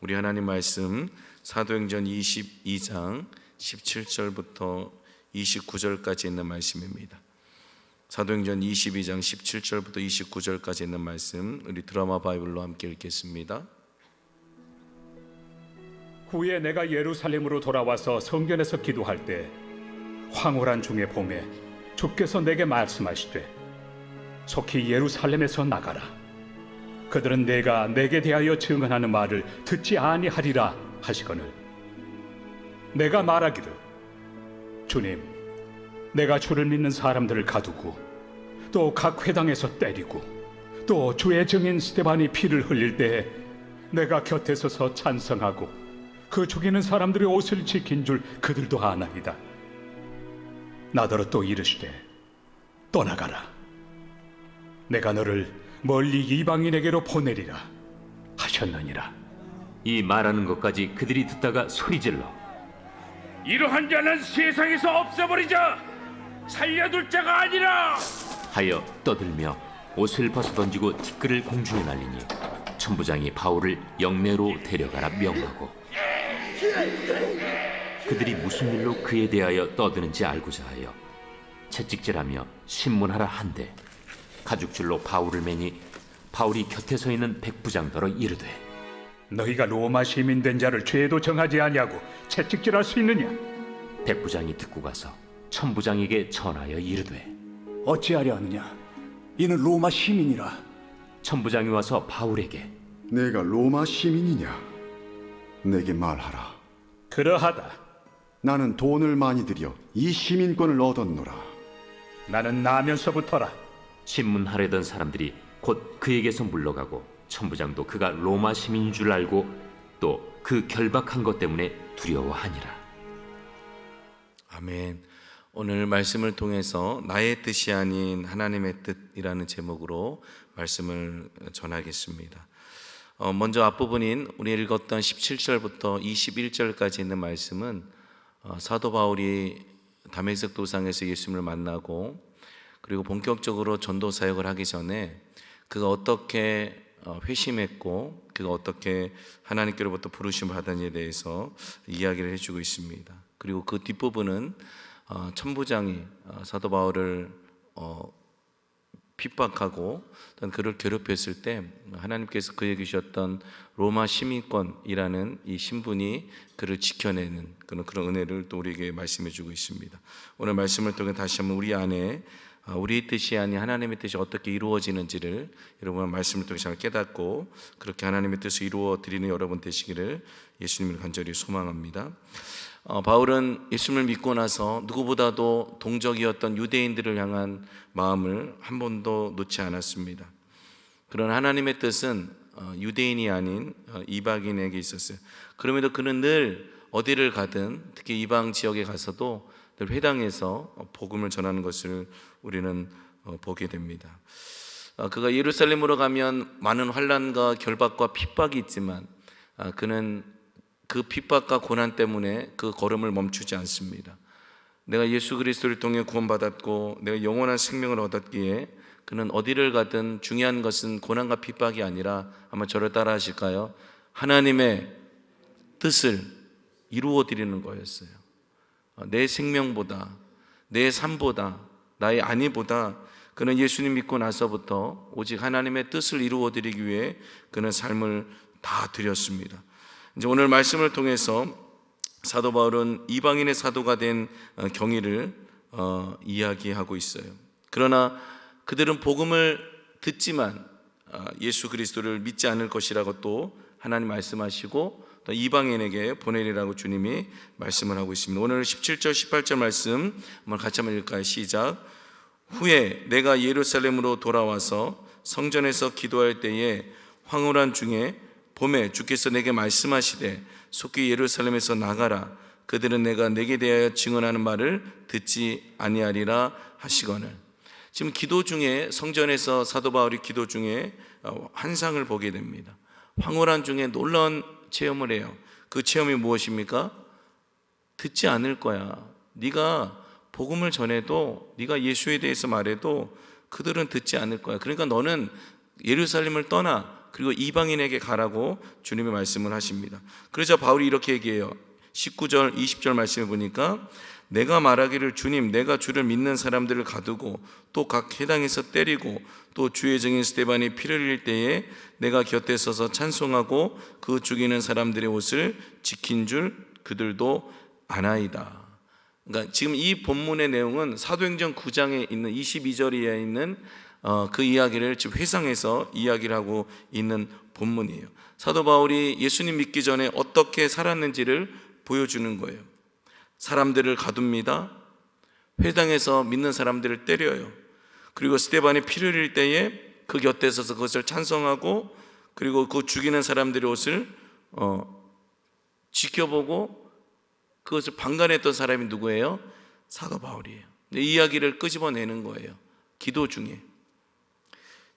우리 하나님 말씀 사도행전 22장 17절부터 29절까지 있는 말씀입니다. 사도행전 22장 17절부터 29절까지 있는 말씀, 우리 드라마 바이블로 함께 읽겠습니다. 후에 내가 예루살렘으로 돌아와서 성전에서 기도할 때 황홀한 중에 봄에 주께서 내게 말씀하시되 속히 예루살렘에서 나가라. 그들은 내가 내게 대하여 증언하는 말을 듣지 아니하리라 하시거늘 내가 말하기를 주님, 내가 주를 믿는 사람들을 가두고 또 각 회당에서 때리고 또 주의 증인 스데반이 피를 흘릴 때에 내가 곁에 서서 찬성하고 그 죽이는 사람들의 옷을 지킨 줄 그들도 아나이다. 나더러 또 이르시되 떠나가라. 내가 너를 멀리 이방인에게로 보내리라 하셨느니라. 이 말하는 것까지 그들이 듣다가 소리질러 이러한 자는 세상에서 없애버리자. 살려둘 자가 아니라 하여 떠들며 옷을 벗어 던지고 티끌을 공중에 날리니 천부장이 바울을 영내로 데려가라 명하고 그들이 무슨 일로 그에 대하여 떠드는지 알고자 하여 채찍질하며 신문하라 한데 가죽줄로 바울을 매니 바울이 곁에 서 있는 백부장더러 이르되 너희가 로마 시민 된 자를 죄도 정하지 아니하고 채찍질할 수 있느냐? 백부장이 듣고 가서 천부장에게 전하여 이르되 어찌하려 하느냐? 이는 로마 시민이라. 천부장이 와서 바울에게 내가 로마 시민이냐? 내게 말하라. 그러하다. 나는 돈을 많이 들여 이 시민권을 얻었노라. 나는 나면서부터라. 신문하려던 사람들이 곧 그에게서 물러가고 천부장도 그가 로마 시민인 줄 알고 또 그 결박한 것 때문에 두려워하니라. 아멘. 오늘 말씀을 통해서 나의 뜻이 아닌 하나님의 뜻이라는 제목으로 말씀을 전하겠습니다. 먼저 앞부분인 우리 읽었던 17절부터 21절까지 있는 말씀은 사도 바울이 다메섹 도상에서 예수님을 만나고 그리고 본격적으로 전도 사역을 하기 전에 그가 어떻게 회심했고 그가 어떻게 하나님께로부터 부르심을 받았느냐에 대해서 이야기를 해주고 있습니다. 그리고 그 뒷부분은 천부장이 사도 바울을 핍박하고 그를 괴롭혔을 때 하나님께서 그에게 주셨던 로마 시민권이라는 이 신분이 그를 지켜내는 그런 은혜를 또 우리에게 말씀해 주고 있습니다. 오늘 말씀을 통해 다시 한번 우리 안에 우리의 뜻이 아닌 하나님의 뜻이 어떻게 이루어지는지를 여러분 말씀을 통해 잘 깨닫고 그렇게 하나님의 뜻을 이루어 드리는 여러분 되시기를 예수님을 간절히 소망합니다. 바울은 예수님을 믿고 나서 누구보다도 동적이었던 유대인들을 향한 마음을 한 번도 놓지 않았습니다. 그런 하나님의 뜻은 유대인이 아닌 이방인에게 있었어요. 그럼에도 그는 늘 어디를 가든 특히 이방 지역에 가서도 늘 회당에서 복음을 전하는 것을 우리는 보게 됩니다. 그가 예루살렘으로 가면 많은 환난과 결박과 핍박이 있지만 그는 그 핍박과 고난 때문에 그 걸음을 멈추지 않습니다. 내가 예수 그리스도를 통해 구원받았고 내가 영원한 생명을 얻었기에 그는 어디를 가든 중요한 것은 고난과 핍박이 아니라 아마 저를 따라 하실까요? 하나님의 뜻을 이루어 드리는 거였어요. 내 생명보다 내 삶보다 나의 안위보다 그는 예수님 믿고 나서부터 오직 하나님의 뜻을 이루어 드리기 위해 그는 삶을 다 드렸습니다. 이제 오늘 말씀을 통해서 사도 바울은 이방인의 사도가 된 경위를 이야기하고 있어요. 그러나 그들은 복음을 듣지만 예수 그리스도를 믿지 않을 것이라고 또 하나님 말씀하시고 또 이방인에게 보내리라고 주님이 말씀을 하고 있습니다. 오늘 17절 18절 말씀 한번 같이 한번 읽을까요? 시작. 후에 내가 예루살렘으로 돌아와서 성전에서 기도할 때에 황홀한 중에 봄에 주께서 내게 말씀하시되 속히 예루살렘에서 나가라. 그들은 내가 내게 대하여 증언하는 말을 듣지 아니하리라 하시거늘. 지금 기도 중에 성전에서 사도 바울이 기도 중에 환상을 보게 됩니다. 황홀한 중에 놀라운 체험을 해요. 그 체험이 무엇입니까? 듣지 않을 거야. 네가 복음을 전해도 네가 예수에 대해서 말해도 그들은 듣지 않을 거야. 그러니까 너는 예루살렘을 떠나 그리고 이방인에게 가라고 주님의 말씀을 하십니다. 그래서 바울이 이렇게 얘기해요. 19절 20절 말씀해 보니까 내가 말하기를 주님 내가 주를 믿는 사람들을 가두고 또 각 회당에서 때리고 또 주의 증인 스데반이 피를 흘릴 때에 내가 곁에 서서 찬송하고 그 죽이는 사람들의 옷을 지킨 줄 그들도 아나이다. 그러니까 지금 이 본문의 내용은 사도행전 9장에 있는 22절에 있는 그 이야기를 지금 회상해서 이야기를 하고 있는 본문이에요. 사도 바울이 예수님 믿기 전에 어떻게 살았는지를 보여주는 거예요. 사람들을 가둡니다. 회당에서 믿는 사람들을 때려요. 그리고 스데반이 피를 흘릴 때에 그 곁에 서서 그것을 찬송하고 그리고 그 죽이는 사람들의 옷을 지켜보고 그것을 방관했던 사람이 누구예요? 사도 바울이에요. 이 이야기를 끄집어내는 거예요. 기도 중에.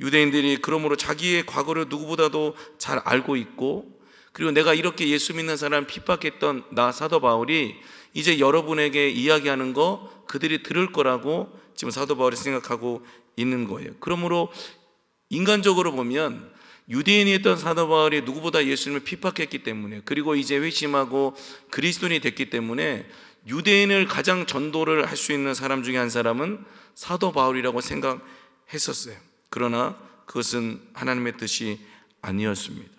유대인들이 그러므로 자기의 과거를 누구보다도 잘 알고 있고 그리고 내가 이렇게 예수 믿는 사람 핍박했던 나 사도 바울이 이제 여러분에게 이야기하는 거 그들이 들을 거라고 지금 사도 바울이 생각하고 있는 거예요. 그러므로 인간적으로 보면 유대인이었던 사도 바울이 누구보다 예수님을 핍박했기 때문에 그리고 이제 회심하고 그리스도인이 됐기 때문에 유대인을 가장 전도를 할 수 있는 사람 중에 한 사람은 사도 바울이라고 생각했었어요. 그러나 그것은 하나님의 뜻이 아니었습니다.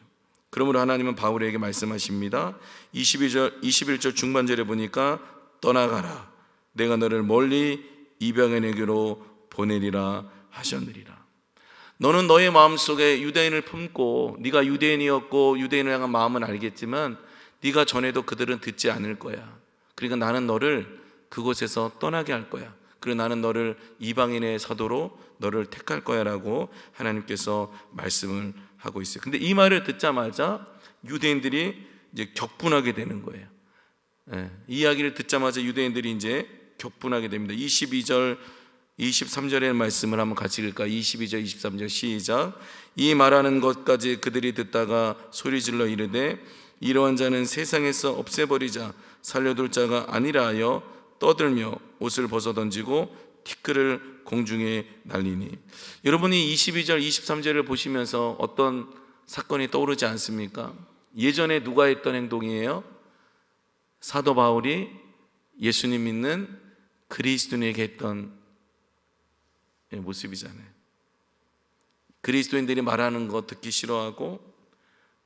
그러므로 하나님은 바울에게 말씀하십니다. 21절 중반절에 보니까 떠나가라 내가 너를 멀리 이방인에게로 보내리라 하셨느니라. 너는 너의 마음속에 유대인을 품고 네가 유대인이었고 유대인을 향한 마음은 알겠지만 네가 전해도 그들은 듣지 않을 거야. 그러니까 나는 너를 그곳에서 떠나게 할 거야. 그리고 나는 너를 이방인의 사도로 너를 택할 거야 라고 하나님께서 말씀을 하고 있어요. 근데 이 말을 듣자마자 유대인들이 이제 격분하게 되는 거예요. 이 이야기를 듣자마자 유대인들이 이제 격분하게 됩니다. 22절 23절의 말씀을 한번 같이 읽을까? 22절 23절 시작. 이 말하는 것까지 그들이 듣다가 소리질러 이르되 이러한 자는 세상에서 없애버리자 살려둘 자가 아니라 하여 떠들며 옷을 벗어던지고 티끌을 공중에 날리니. 여러분이 22절 23절을 보시면서 어떤 사건이 떠오르지 않습니까? 예전에 누가 했던 행동이에요? 사도 바울이 예수님 믿는 그리스도인에게 했던 모습이잖아요. 그리스도인들이 말하는 거 듣기 싫어하고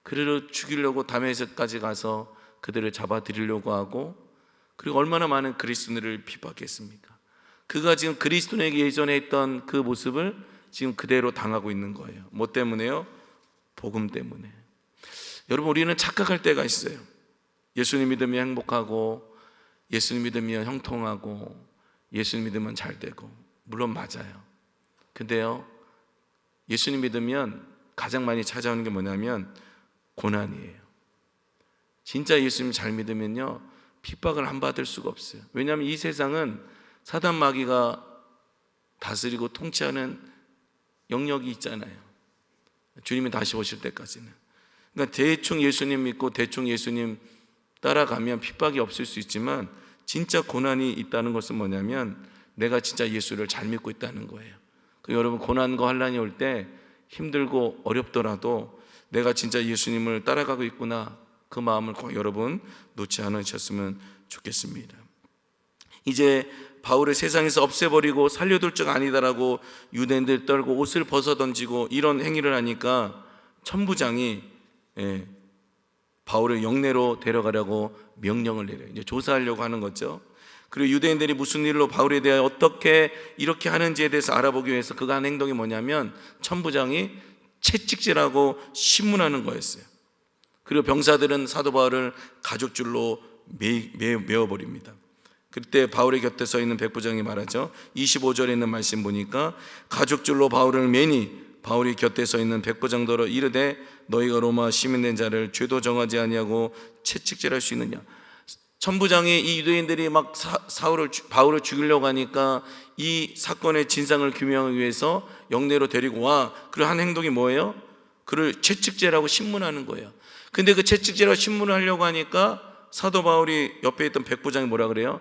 그들을 죽이려고 다메섹까지 가서 그들을 잡아들이려고 하고 그리고 얼마나 많은 그리스도인들을 핍박했습니까? 그가 지금 그리스도인에게 예전에 했던 그 모습을 지금 그대로 당하고 있는 거예요. 뭐 때문에요? 복음 때문에. 여러분 우리는 착각할 때가 있어요. 예수님 믿으면 행복하고 예수님 믿으면 형통하고 예수님 믿으면 잘 되고 물론 맞아요. 근데요 예수님 믿으면 가장 많이 찾아오는 게 뭐냐면 고난이에요. 진짜 예수님 잘 믿으면요 핍박을 안 받을 수가 없어요. 왜냐하면 이 세상은 사단 마귀가 다스리고 통치하는 영역이 있잖아요. 주님이 다시 오실 때까지는. 그러니까 대충 예수님 믿고 대충 예수님 따라가면 핍박이 없을 수 있지만 진짜 고난이 있다는 것은 뭐냐면 내가 진짜 예수를 잘 믿고 있다는 거예요. 여러분 고난과 환난이 올 때 힘들고 어렵더라도 내가 진짜 예수님을 따라가고 있구나 그 마음을 꼭 여러분 놓지 않으셨으면 좋겠습니다. 이제 바울을 세상에서 없애버리고 살려둘 적 아니다라고 유대인들 떨고 옷을 벗어던지고 이런 행위를 하니까 천부장이 바울을 영내로 데려가려고 명령을 내려요. 이제 조사하려고 하는 거죠. 그리고 유대인들이 무슨 일로 바울에 대하여 어떻게 이렇게 하는지에 대해서 알아보기 위해서 그가 한 행동이 뭐냐면 천부장이 채찍질하고 신문하는 거였어요. 그리고 병사들은 사도 바울을 가죽줄로 메어버립니다. 그때 바울의 곁에 서 있는 백부장이 말하죠. 25절에 있는 말씀 보니까 가죽줄로 바울을 매니 바울이 곁에 서 있는 백부장더러 이르되 너희가 로마 시민된 자를 죄도 정하지 아니하고 채찍질할 수 있느냐. 천부장이 이 유대인들이 막 바울을 죽이려고 하니까 이 사건의 진상을 규명하기 위해서 영내로 데리고 와. 그리고 한 행동이 뭐예요? 그를 채찍질하고 신문하는 거예요. 근데 그 채찍질하고 신문을 하려고 하니까 사도 바울이 옆에 있던 백부장이 뭐라 그래요?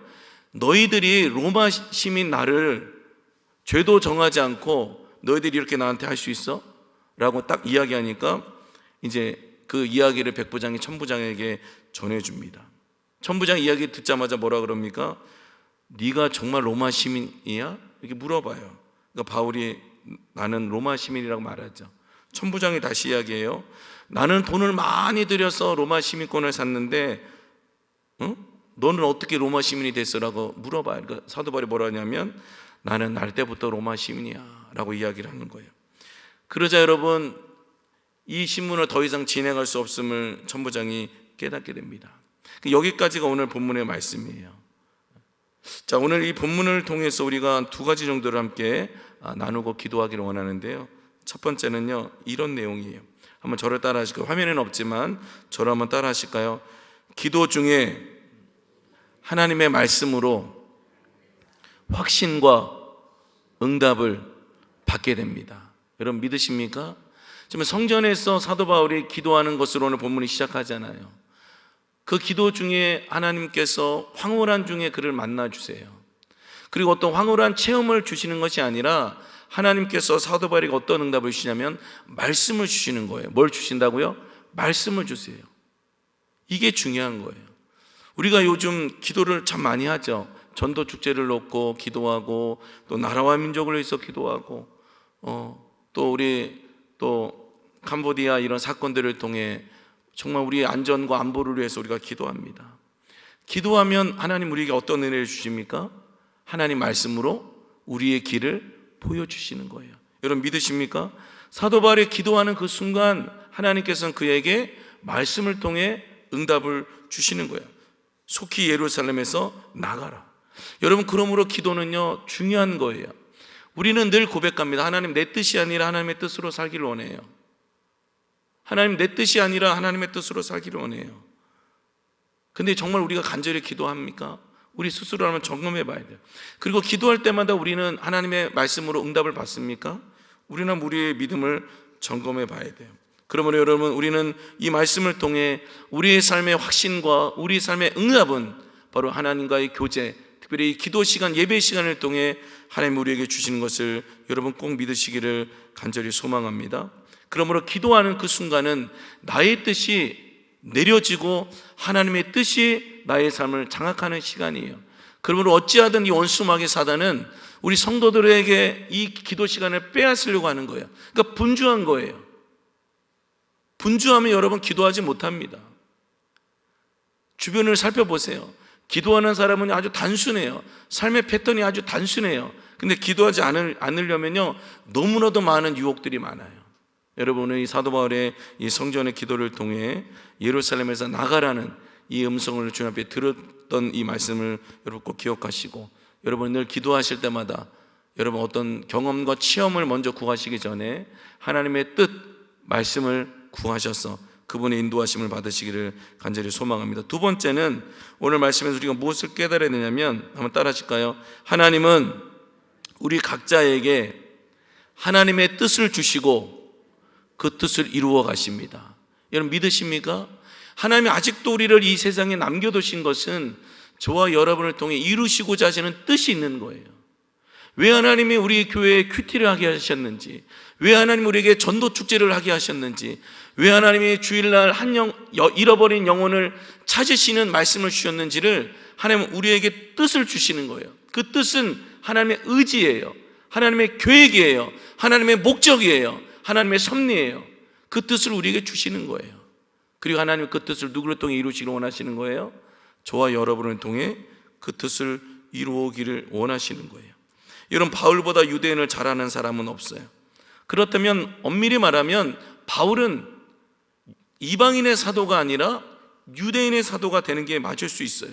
너희들이 로마 시민 나를 죄도 정하지 않고 너희들이 이렇게 나한테 할 수 있어? 라고 딱 이야기하니까 이제 그 이야기를 백부장이 천부장에게 전해줍니다. 천부장 이야기 듣자마자 뭐라 그럽니까? 네가 정말 로마 시민이야? 이렇게 물어봐요. 그러니까 바울이 나는 로마 시민이라고 말하죠. 천부장이 다시 이야기해요. 나는 돈을 많이 들여서 로마 시민권을 샀는데 너는 어떻게 로마 시민이 됐어라고 물어봐요. 그러니까 사도 바울이 뭐라 하냐면 나는 날 때부터 로마 시민이야 라고 이야기를 하는 거예요. 그러자 여러분 이 신문을 더 이상 진행할 수 없음을 천부장이 깨닫게 됩니다. 여기까지가 오늘 본문의 말씀이에요. 자, 오늘 이 본문을 통해서 우리가 두 가지 정도를 함께 나누고 기도하기를 원하는데요. 첫 번째는요, 이런 내용이에요. 한번 저를 따라 하실까요? 화면에는 없지만 저를 한번 따라 하실까요? 기도 중에 하나님의 말씀으로 확신과 응답을 받게 됩니다. 여러분 믿으십니까? 지금 성전에서 사도 바울이 기도하는 것으로 오늘 본문이 시작하잖아요. 그 기도 중에 하나님께서 황홀한 중에 그를 만나주세요. 그리고 어떤 황홀한 체험을 주시는 것이 아니라 하나님께서 사도 바울에게 어떤 응답을 주시냐면 말씀을 주시는 거예요. 뭘 주신다고요? 말씀을 주세요. 이게 중요한 거예요. 우리가 요즘 기도를 참 많이 하죠. 전도 축제를 놓고 기도하고 또 나라와 민족을 위해서 기도하고 또 우리 또 캄보디아 이런 사건들을 통해 정말 우리의 안전과 안보를 위해서 우리가 기도합니다. 기도하면 하나님 우리에게 어떤 은혜를 주십니까? 하나님 말씀으로 우리의 길을 보여주시는 거예요. 여러분 믿으십니까? 사도 바울이 기도하는 그 순간 하나님께서는 그에게 말씀을 통해 응답을 주시는 거예요. 속히 예루살렘에서 나가라. 여러분 그러므로 기도는요 중요한 거예요. 우리는 늘 고백합니다. 하나님 내 뜻이 아니라 하나님의 뜻으로 살기를 원해요. 하나님 내 뜻이 아니라 하나님의 뜻으로 살기를 원해요. 근데 정말 우리가 간절히 기도합니까? 우리 스스로 한번 점검해 봐야 돼요. 그리고 기도할 때마다 우리는 하나님의 말씀으로 응답을 받습니까? 우리는 우리의 믿음을 점검해 봐야 돼요. 그러므로 여러분 우리는 이 말씀을 통해 우리의 삶의 확신과 우리 삶의 응답은 바로 하나님과의 교제, 특별히 이 기도 시간, 예배 시간을 통해 하나님 우리에게 주시는 것을 여러분 꼭 믿으시기를 간절히 소망합니다. 그러므로 기도하는 그 순간은 나의 뜻이 내려지고 하나님의 뜻이 나의 삶을 장악하는 시간이에요. 그러므로 어찌하든 이 원수마귀 사단은 우리 성도들에게 이 기도 시간을 빼앗으려고 하는 거예요. 그러니까 분주한 거예요. 분주하면 여러분 기도하지 못합니다. 주변을 살펴보세요. 기도하는 사람은 아주 단순해요. 삶의 패턴이 아주 단순해요. 근데 기도하지 않으려면요 너무나도 많은 유혹들이 많아요. 여러분은 이 사도 바울의 이 성전의 기도를 통해 예루살렘에서 나가라는 이 음성을 주님 앞에 들었던 이 말씀을 여러분 꼭 기억하시고, 여러분 늘 기도하실 때마다 여러분 어떤 경험과 체험을 먼저 구하시기 전에 하나님의 뜻, 말씀을 구하셔서 그분의 인도하심을 받으시기를 간절히 소망합니다. 두 번째는 오늘 말씀에서 우리가 무엇을 깨달아야 되냐면, 한번 따라 하실까요? 하나님은 우리 각자에게 하나님의 뜻을 주시고 그 뜻을 이루어 가십니다. 여러분 믿으십니까? 하나님이 아직도 우리를 이 세상에 남겨두신 것은 저와 여러분을 통해 이루시고자 하시는 뜻이 있는 거예요. 왜 하나님이 우리 교회에 큐티를 하게 하셨는지, 왜 하나님이 우리에게 전도 축제를 하게 하셨는지, 왜 하나님이 주일날 잃어버린 영혼을 찾으시는 말씀을 주셨는지를 하나님은 우리에게 뜻을 주시는 거예요. 그 뜻은 하나님의 의지예요. 하나님의 계획이에요. 하나님의 목적이에요. 하나님의 섭리예요. 그 뜻을 우리에게 주시는 거예요. 그리고 하나님 그 뜻을 누구를 통해 이루시기를 원하시는 거예요? 저와 여러분을 통해 그 뜻을 이루기를 원하시는 거예요. 여러분 바울보다 유대인을 잘 아는 사람은 없어요. 그렇다면 엄밀히 말하면 바울은 이방인의 사도가 아니라 유대인의 사도가 되는 게 맞을 수 있어요.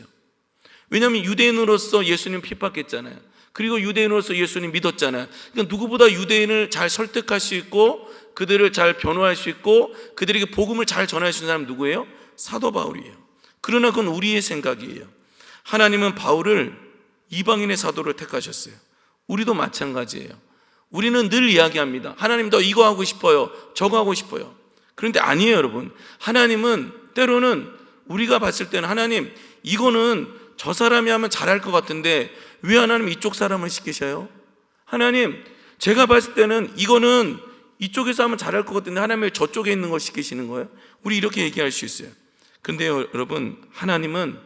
왜냐하면 유대인으로서 예수님 핍박했잖아요. 그리고 유대인으로서 예수님 믿었잖아요. 그러니까 누구보다 유대인을 잘 설득할 수 있고 그들을 잘 변호할 수 있고 그들에게 복음을 잘 전할 수 있는 사람은 누구예요? 사도 바울이에요. 그러나 그건 우리의 생각이에요. 하나님은 바울을 이방인의 사도를 택하셨어요. 우리도 마찬가지예요. 우리는 늘 이야기합니다. 하나님 너 이거 하고 싶어요, 저거 하고 싶어요. 그런데 아니에요 여러분. 하나님은 때로는 우리가 봤을 때는 하나님 이거는 저 사람이 하면 잘할 것 같은데 왜 하나님 이쪽 사람을 시키셔요? 하나님 제가 봤을 때는 이거는 이쪽에서 하면 잘할 것 같은데 하나님은 왜 저쪽에 있는 걸 시키시는 거예요? 우리 이렇게 얘기할 수 있어요. 근데 여러분, 하나님은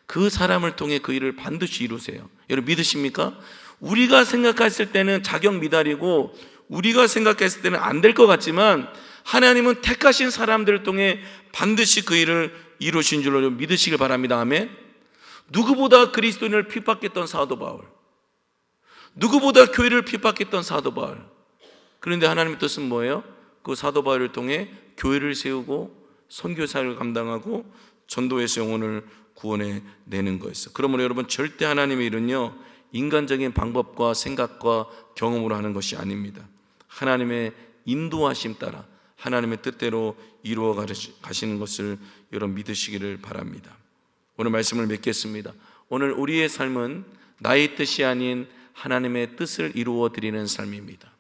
그 사람을 통해 그 일을 반드시 이루세요. 여러분 믿으십니까? 우리가 생각했을 때는 자격 미달이고 우리가 생각했을 때는 안 될 것 같지만 하나님은 택하신 사람들을 통해 반드시 그 일을 이루신 줄로 믿으시길 바랍니다. 아멘. 누구보다 그리스도인을 핍박했던 사도 바울, 누구보다 교회를 핍박했던 사도 바울. 그런데 하나님의 뜻은 뭐예요? 그 사도 바울을 통해 교회를 세우고 선교사를 감당하고 전도해서 영혼을 구원해 내는 거였어요. 그러므로 여러분, 절대 하나님의 일은요 인간적인 방법과 생각과 경험으로 하는 것이 아닙니다. 하나님의 인도하심 따라 하나님의 뜻대로 이루어 가시는 것을 여러분 믿으시기를 바랍니다. 오늘 말씀을 맺겠습니다. 오늘 우리의 삶은 나의 뜻이 아닌 하나님의 뜻을 이루어 드리는 삶입니다.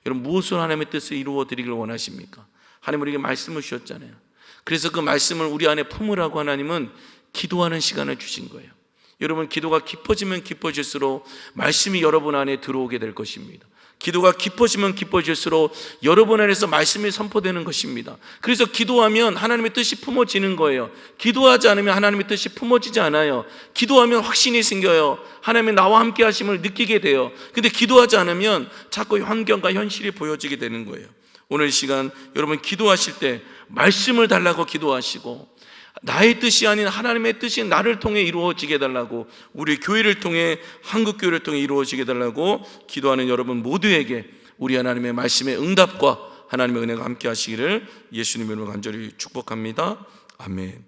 여러분, 무엇으로 하나님의 뜻을 이루어 드리길 원하십니까? 하나님 우리에게 말씀을 주셨잖아요. 그래서 그 말씀을 우리 안에 품으라고 하나님은 기도하는 시간을 주신 거예요. 여러분, 기도가 깊어지면 깊어질수록 말씀이 여러분 안에 들어오게 될 것입니다. 기도가 깊어지면 깊어질수록 여러분 안에서 말씀이 선포되는 것입니다. 그래서 기도하면 하나님의 뜻이 품어지는 거예요. 기도하지 않으면 하나님의 뜻이 품어지지 않아요. 기도하면 확신이 생겨요. 하나님이 나와 함께 하심을 느끼게 돼요. 근데 기도하지 않으면 자꾸 환경과 현실이 보여지게 되는 거예요. 오늘 이 시간 여러분 기도하실 때 말씀을 달라고 기도하시고, 나의 뜻이 아닌 하나님의 뜻이 나를 통해 이루어지게 해달라고, 우리 교회를 통해, 한국교회를 통해 이루어지게 해달라고 기도하는 여러분 모두에게 우리 하나님의 말씀의 응답과 하나님의 은혜가 함께 하시기를 예수님의 이름으로 간절히 축복합니다. 아멘.